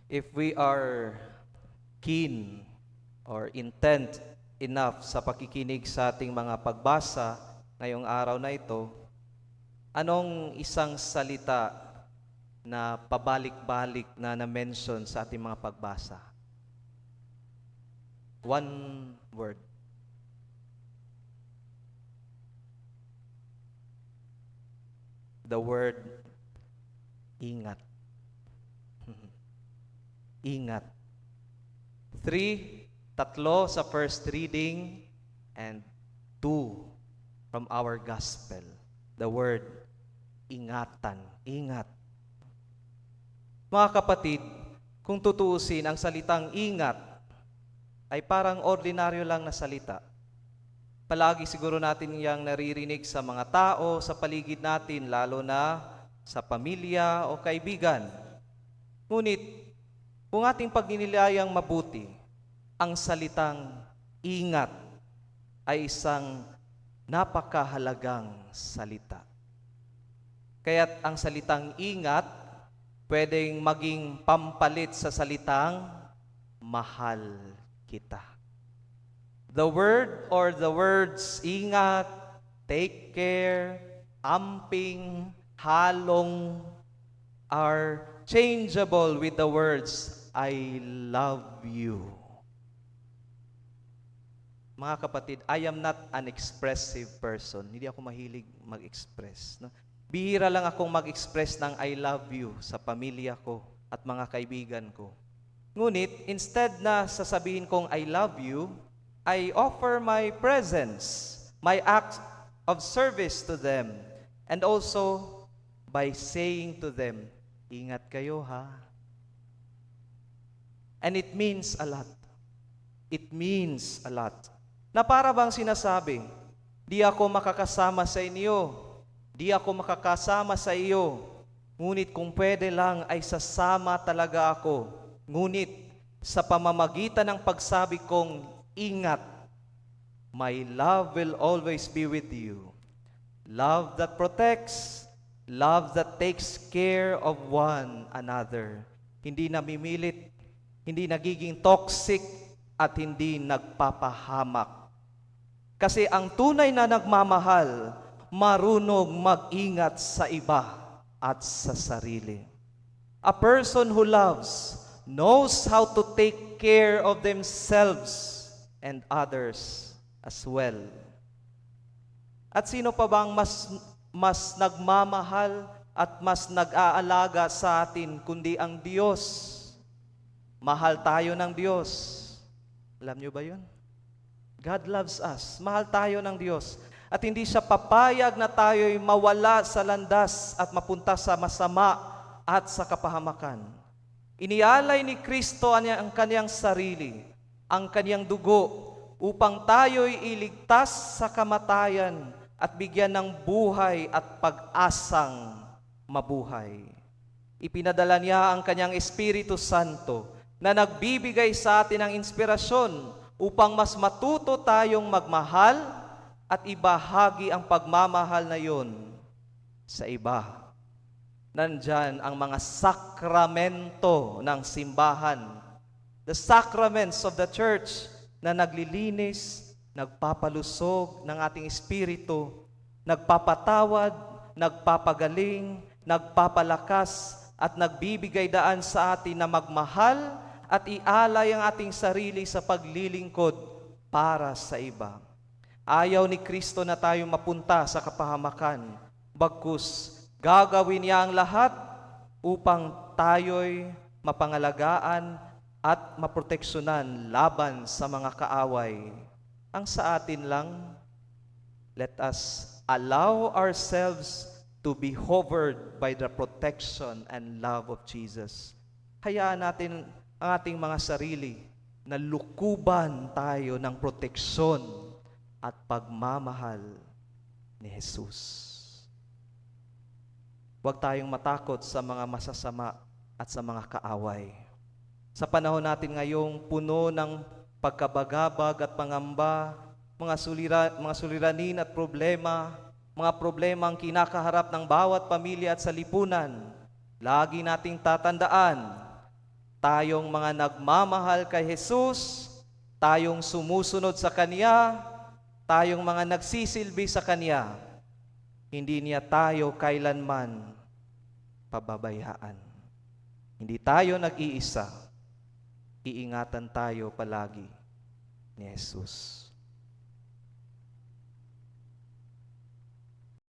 If we are keen or intent enough sa pakikinig sa ating mga pagbasa ngayong araw na ito, anong isang salita na pabalik-balik na na-mention sa ating mga pagbasa? One word. The word ingat. Ingat. Tatlo sa first reading and 2 from our gospel. The word ingatan. Ingat. Mga kapatid, kung tutuusin, ang salitang ingat ay parang ordinaryo lang na salita. Palagi siguro natin yang naririnig sa mga tao, sa paligid natin, lalo na sa pamilya o kaibigan. Ngunit, kung ating pagninilayang mabuti, ang salitang ingat ay isang napakahalagang salita. Kaya't ang salitang ingat pwedeng maging pampalit sa salitang mahal kita. The word or the words ingat, take care, amping, halong are changeable with the words I love you. Mga kapatid, I am not an expressive person. Hindi ako mahilig mag-express. No? Bihira lang akong mag-express ng I love you sa pamilya ko at mga kaibigan ko. Ngunit, instead na sasabihin kong I love you, I offer my presence, my act of service to them, and also by saying to them, ingat kayo ha. And it means a lot. It means a lot. Na para bang sinasabi, di ako makakasama sa inyo, di ako makakasama sa iyo, ngunit kung pwede lang ay sasama talaga ako. Ngunit sa pamamagitan ng pagsabi kong ingat, my love will always be with you. Love that protects, love that takes care of one another. Hindi namimilit, hindi nagiging toxic, at hindi nagpapahamak. Kasi ang tunay na nagmamahal, marunong mag-ingat sa iba at sa sarili. A person who loves knows how to take care of themselves and others as well. At sino pa bang mas nagmamahal at mas nag-aalaga sa atin kundi ang Diyos? Mahal tayo ng Diyos. Alam niyo ba yun? God loves us. Mahal tayo ng Diyos. At hindi siya papayag na tayo'y mawala sa landas at mapunta sa masama at sa kapahamakan. Inialay ni Kristo ang kaniyang sarili, ang kaniyang dugo, upang tayo'y iligtas sa kamatayan at bigyan ng buhay at pag-asang mabuhay. Ipinadala niya ang kanyang Espiritu Santo na nagbibigay sa atin ng inspirasyon upang mas matuto tayong magmahal at ibahagi ang pagmamahal na yun sa iba. Nandyan ang mga sakramento ng simbahan, the sacraments of the church, na naglilinis, nagpapalusog ng ating espiritu, nagpapatawad, nagpapagaling, nagpapalakas, at nagbibigay daan sa atin na magmahal at ialay ang ating sarili sa paglilingkod para sa iba. Ayaw ni Kristo na tayo mapunta sa kapahamakan, bagkus gagawin niya ang lahat upang tayo'y mapangalagaan at maproteksyonan laban sa mga kaaway. Ang sa atin lang, let us allow ourselves to be hovered by the protection and love of Jesus. Hayaan natin ang ating mga sarili na lukuban tayo ng proteksyon at pagmamahal ni Jesus. Huwag tayong matakot sa mga masasama at sa mga kaaway. Sa panahon natin ngayong puno ng pagkabagabag at pangamba, mga suliranin at problema, mga problemang kinakaharap ng bawat pamilya at sa lipunan, lagi nating tatandaan, tayong mga nagmamahal kay Jesus, tayong sumusunod sa Kanya, tayong mga nagsisilbi sa Kanya, hindi niya tayo kailanman pababayaan. Hindi tayo nag-iisa. Iingatan tayo palagi ni Jesus.